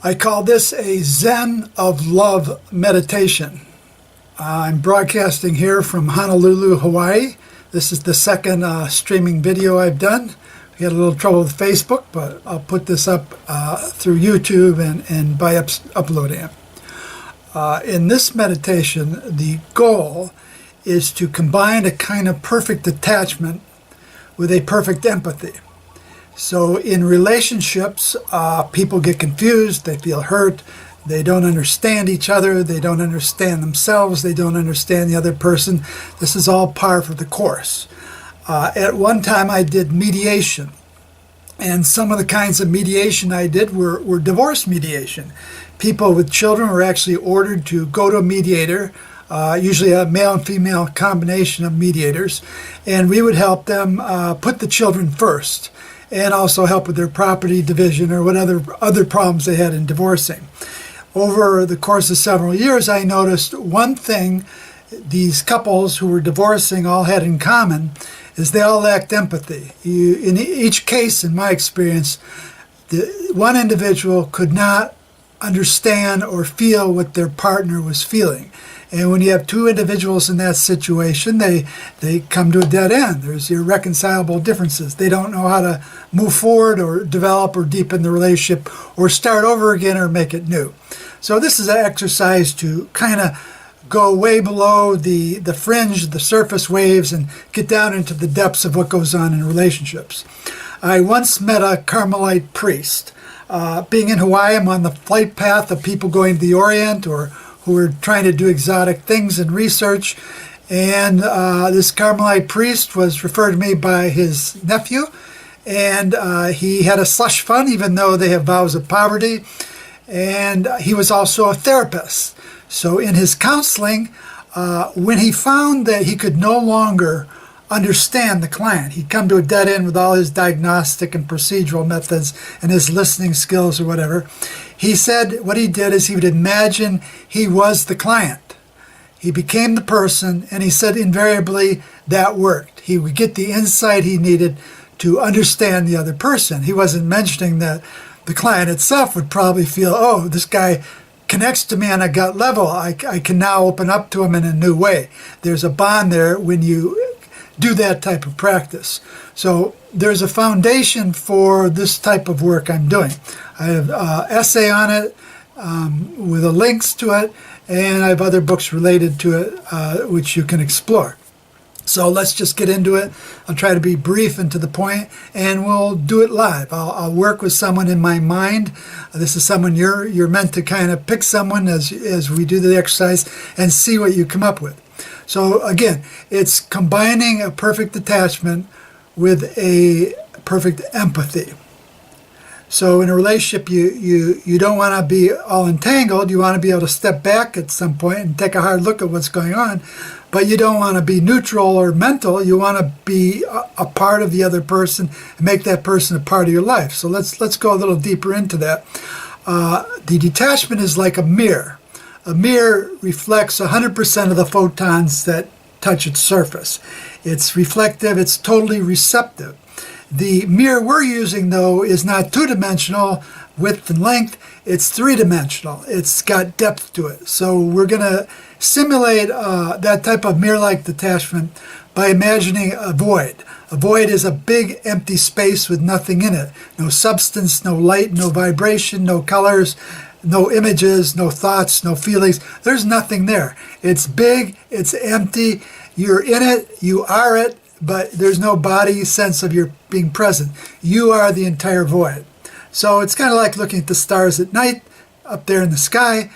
I call this a Zen of Love Meditation. I'm broadcasting here from Honolulu, Hawaii. This is the second streaming video I've done. We had a little trouble with Facebook, but I'll put this up through YouTube and by uploading it. In this meditation, the goal is to combine a kind of perfect attachment with a perfect empathy. So in relationships, people get confused, they feel hurt, they don't understand each other, they don't understand themselves, they don't understand the other person. This is all par for the course. At one time I did mediation, and some of the kinds of mediation I did were divorce mediation. People with children were actually ordered to go to a mediator, usually a male and female combination of mediators, and we would help them put the children first, and also help with their property division or what other problems they had in divorcing. Over the course of several years, I noticed one thing these couples who were divorcing all had in common is they all lacked empathy. In each case, in my experience, one individual could not understand or feel what their partner was feeling. And when you have two individuals in that situation, they come to a dead end. There's irreconcilable differences. They don't know how to move forward or develop or deepen the relationship or start over again or make it new. So this is an exercise to kind of go way below the fringe, the surface waves, and get down into the depths of what goes on in relationships. I once met a Carmelite priest. Being in Hawaii, I'm on the flight path of people going to the Orient or who were trying to do exotic things and research. And this Carmelite priest was referred to me by his nephew. And he had a slush fund, even though they have vows of poverty. And he was also a therapist. So in his counseling, when he found that he could no longer understand the client, he'd come to a dead end with all his diagnostic and procedural methods and his listening skills or whatever, he said what he did is he would imagine he was the client. He became the person, and he said invariably that worked. He would get the insight he needed to understand the other person. He wasn't mentioning that the client itself would probably feel, oh, this guy connects to me on a gut level. I can now open up to him in a new way. There's a bond there when you do that type of practice. So there's a foundation for this type of work I'm doing. I have an essay on it with the links to it, and I have other books related to it which you can explore. So let's just get into it. I'll try to be brief and to the point, and we'll do it live. I'll work with someone in my mind. This is someone you're meant to kind of pick someone as we do the exercise and see what you come up with. So again, it's combining a perfect attachment with a perfect empathy. So in a relationship, you don't want to be all entangled. You want to be able to step back at some point and take a hard look at what's going on. But you don't want to be neutral or mental. You want to be a part of the other person and make that person a part of your life. So let's go a little deeper into that. The detachment is like a mirror. A mirror reflects 100% of the photons that touch its surface. It's reflective, it's totally receptive. The mirror we're using, though, is not two-dimensional width and length, it's three-dimensional. It's got depth to it. So we're going to simulate that type of mirror-like detachment by imagining a void. A void is a big empty space with nothing in it. No substance, no light, no vibration, no colors, no images, no thoughts, no feelings. There's nothing there. It's big, it's empty, you're in it, you are it, but there's no body sense of your being present. You are the entire void. So it's kind of like looking at the stars at night up there in the sky.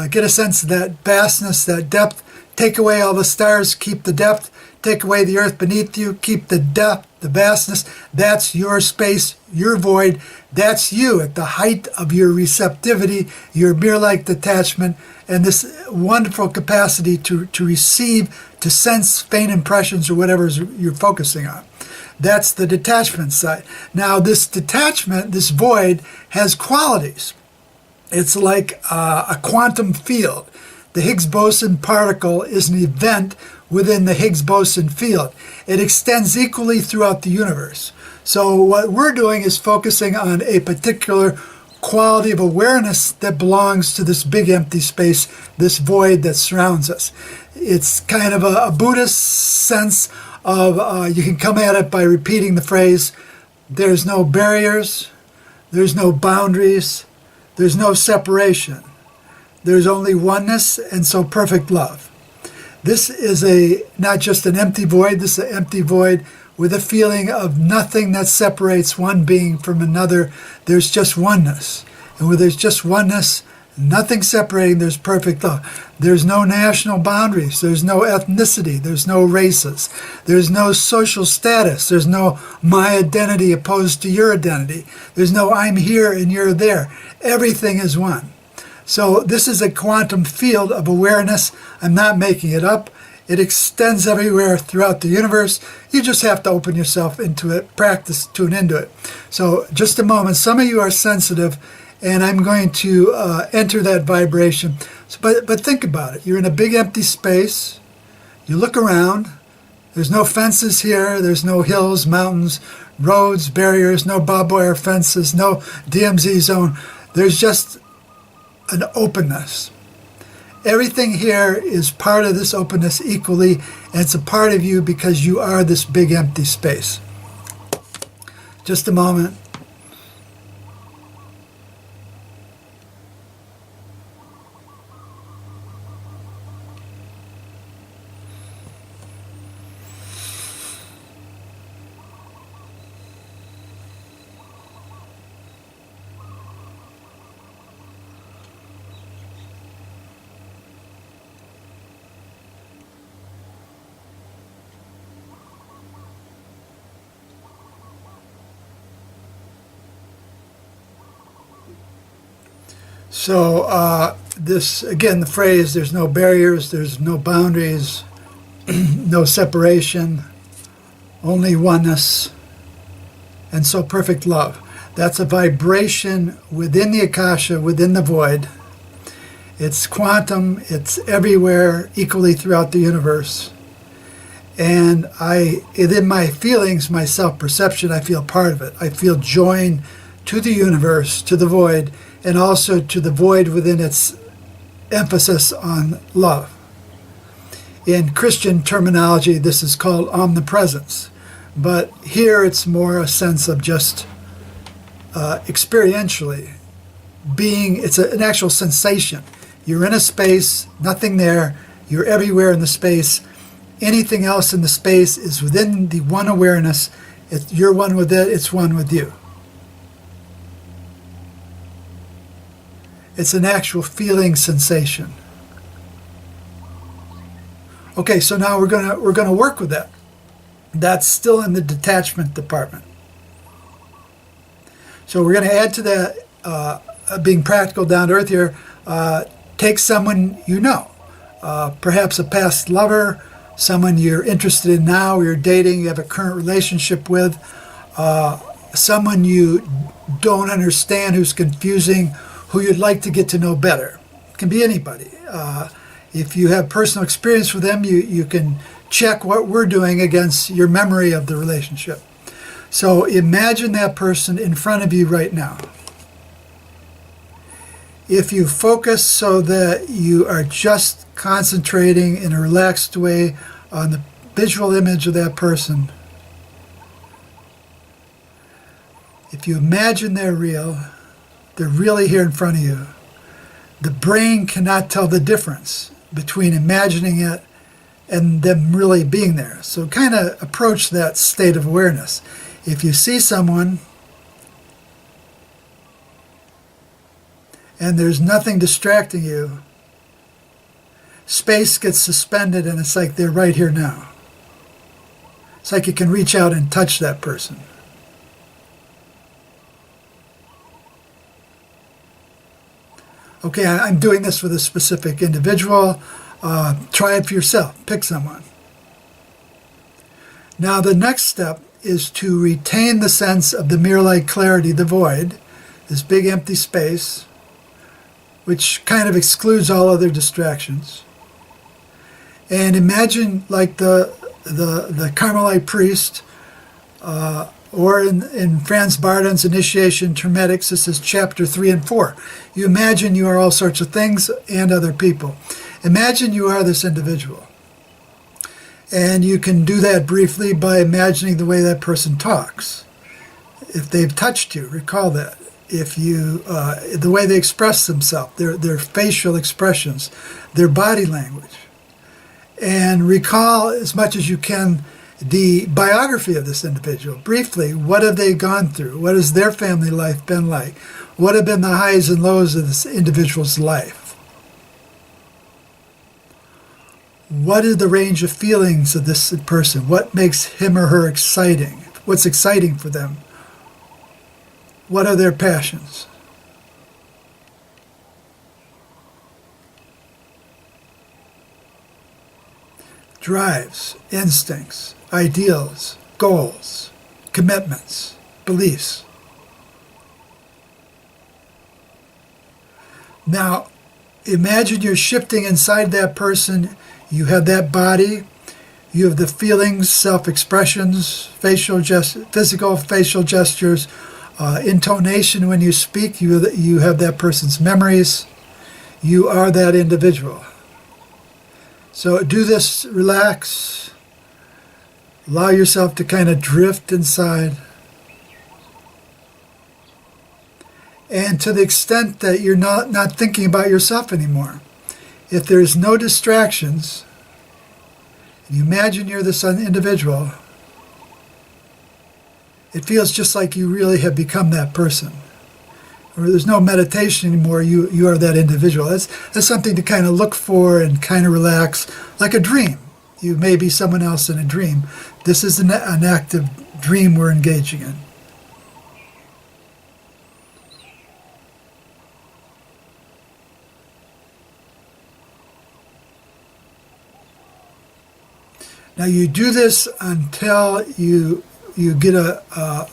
Get a sense of that vastness, that depth. Take away all the stars, keep the depth. Take away the earth beneath you, keep the depth, the vastness. That's your space, your void. That's you at the height of your receptivity, your mirror-like detachment, and this wonderful capacity to receive, to sense faint impressions or whatever you're focusing on. That's the detachment side. Now, this detachment, this void, has qualities. It's like a quantum field. The Higgs boson particle is an event within the Higgs boson field. It extends equally throughout the universe. So what we're doing is focusing on a particular quality of awareness that belongs to this big empty space, this void that surrounds us. It's kind of a Buddhist sense of, you can come at it by repeating the phrase, there's no barriers, there's no boundaries, there's no separation. There's only oneness and so perfect love. This is not just an empty void, this is an empty void with a feeling of nothing that separates one being from another. There's just oneness. And where there's just oneness, nothing separating, there's perfect love. There's no national boundaries. There's no ethnicity. There's no races. There's no social status. There's no my identity opposed to your identity. There's no I'm here and you're there. Everything is one. So this is a quantum field of awareness. I'm not making it up. It extends everywhere throughout the universe. You just have to open yourself into it, practice, tune into it. So just a moment. Some of you are sensitive, and I'm going to enter that vibration. So, but think about it. You're in a big empty space. You look around. There's no fences here. There's no hills, mountains, roads, barriers, no barbed wire fences, no DMZ zone. There's just an openness. Everything here is part of this openness equally, and it's a part of you because you are this big empty space. Just a moment. So this, again, the phrase, there's no barriers, there's no boundaries, no separation, only oneness, and so perfect love. That's a vibration within the Akasha, within the void. It's quantum, it's everywhere, equally throughout the universe. And within my feelings, my self-perception, I feel part of it. I feel joined to the universe, to the void, and also to the void within its emphasis on love. In Christian terminology, this is called omnipresence. But here it's more a sense of just experientially being, it's an actual sensation. You're in a space, nothing there, you're everywhere in the space. Anything else in the space is within the one awareness. You're one with it, it's one with you. It's an actual feeling sensation. Okay, so now we're gonna work with that. That's still in the detachment department. So we're going to add to that, being practical down to earth here. Take someone you know, perhaps a past lover, someone you're interested in now, you're dating, you have a current relationship with, someone you don't understand, who's confusing, who you'd like to get to know better. It can be anybody. If you have personal experience with them, you can check what we're doing against your memory of the relationship. So imagine that person in front of you right now. If you focus so that you are just concentrating in a relaxed way on the visual image of that person, if you imagine they're real, they're really here in front of you, the brain cannot tell the difference between imagining it and them really being there. So kind of approach that state of awareness. If you see someone and there's nothing distracting you, space gets suspended and it's like they're right here now. It's like you can reach out and touch that person. Okay, I'm doing this with a specific individual. Try it for yourself. Pick someone. Now the next step is to retain the sense of the mirror-like clarity, the void, this big empty space, which kind of excludes all other distractions. And imagine like the Carmelite priest, Or in Franz Barden's Initiation to Hermetics, this is chapter 3 and 4. You imagine you are all sorts of things and other people. Imagine you are this individual. And you can do that briefly by imagining the way that person talks. If they've touched you, recall that. If you, the way they express themselves, their facial expressions, their body language. And recall as much as you can the biography of this individual. Briefly, what have they gone through? What has their family life been like? What have been the highs and lows of this individual's life? What is the range of feelings of this person? What makes him or her exciting? What's exciting for them? What are their passions? Drives, instincts, ideals, goals, commitments, beliefs. Now, imagine you're shifting inside that person. You have that body. You have the feelings, self-expressions, physical facial gestures, intonation when you speak. You have that person's memories. You are that individual. So do this, relax. Allow yourself to kind of drift inside. And to the extent that you're not thinking about yourself anymore, if there's no distractions, you imagine you're this individual, it feels just like you really have become that person. Or there's no meditation anymore, you are that individual. That's something to kind of look for and kind of relax, like a dream. You may be someone else in a dream. This is an active dream we're engaging in. Now you do this until you get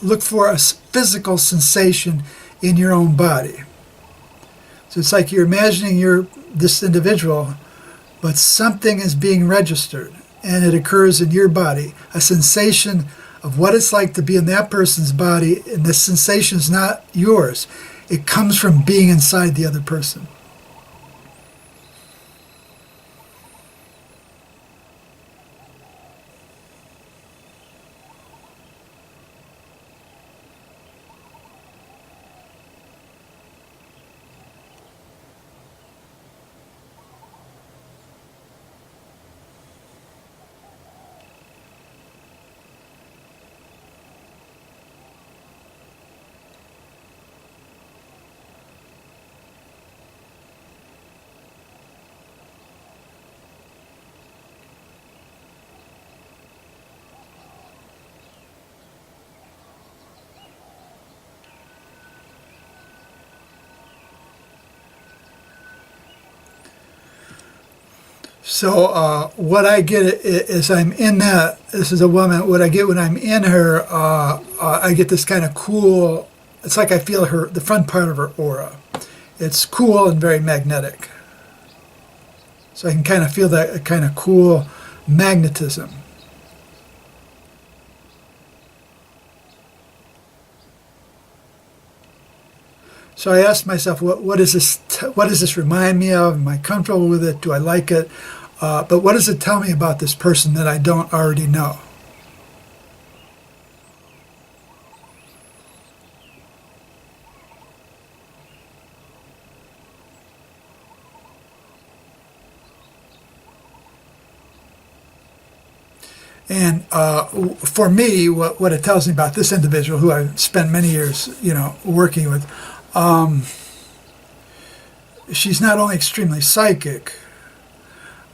look for a physical sensation in your own body. So it's like you're imagining you're this individual, but something is being registered, and it occurs in your body. A sensation of what it's like to be in that person's body, and the sensation is not yours. It comes from being inside the other person. So what I get is I'm in that, this is a woman, what I get when I'm in her, I get this kind of cool, it's like I feel the front part of her aura. It's cool and very magnetic. So I can kind of feel that kind of cool magnetism. So I asked myself, what does this remind me of? Am I comfortable with it? Do I like it? But what does it tell me about this person that I don't already know? And for me, what it tells me about this individual, who I've spent many years, working with, she's not only extremely psychic,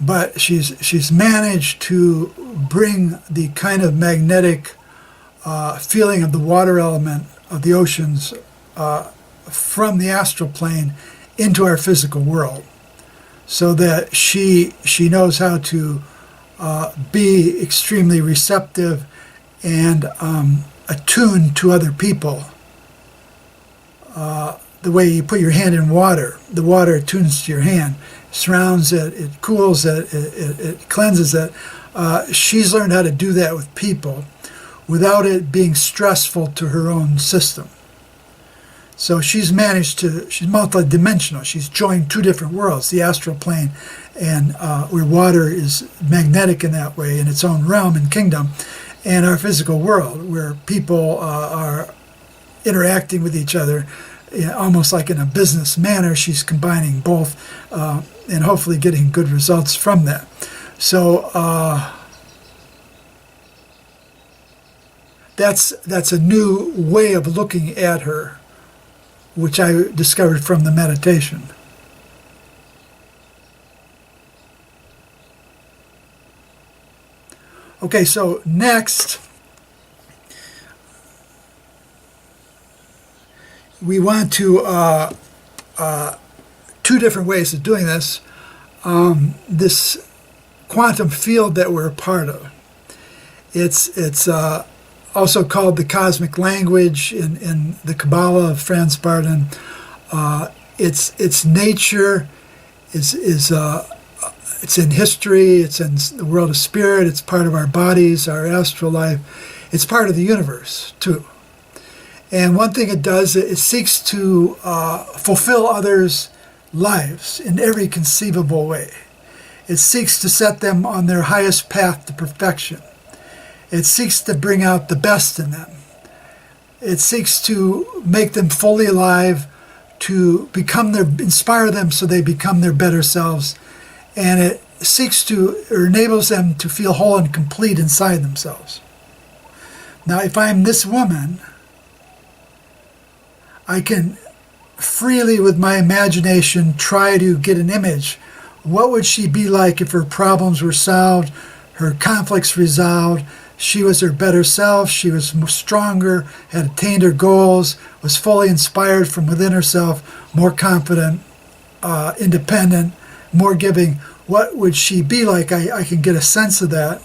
but she's managed to bring the kind of magnetic feeling of the water element of the oceans from the astral plane into our physical world, so that she knows how to be extremely receptive and attuned to other people. The way you put your hand in water, the water attunes to your hand, surrounds it, it cools it, it cleanses it. She's learned how to do that with people without it being stressful to her own system. So she's multidimensional. She's joined two different worlds, the astral plane, and where water is magnetic in that way in its own realm and kingdom, and our physical world, where people are interacting with each other, almost like in a business manner. She's combining both and hopefully getting good results from that. So that's a new way of looking at her, which I discovered from the meditation. Okay, so next, we want to, two different ways of doing this. This quantum field that we're a part of, it's also called the cosmic language in the Kabbalah of Franz Barton. Its nature is it's in history, it's in the world of spirit, it's part of our bodies, our astral life. It's part of the universe, too. And one thing it does, it seeks to fulfill others' lives in every conceivable way. It seeks to set them on their highest path to perfection. It seeks to bring out the best in them. It seeks to make them fully alive, to inspire them so they become their better selves. And it seeks to, or enables them to feel whole and complete inside themselves. Now, if I'm this woman, I can freely, with my imagination, try to get an image. What would she be like if her problems were solved, her conflicts resolved, she was her better self, she was stronger, had attained her goals, was fully inspired from within herself, more confident, independent, more giving? What would she be like? I can get a sense of that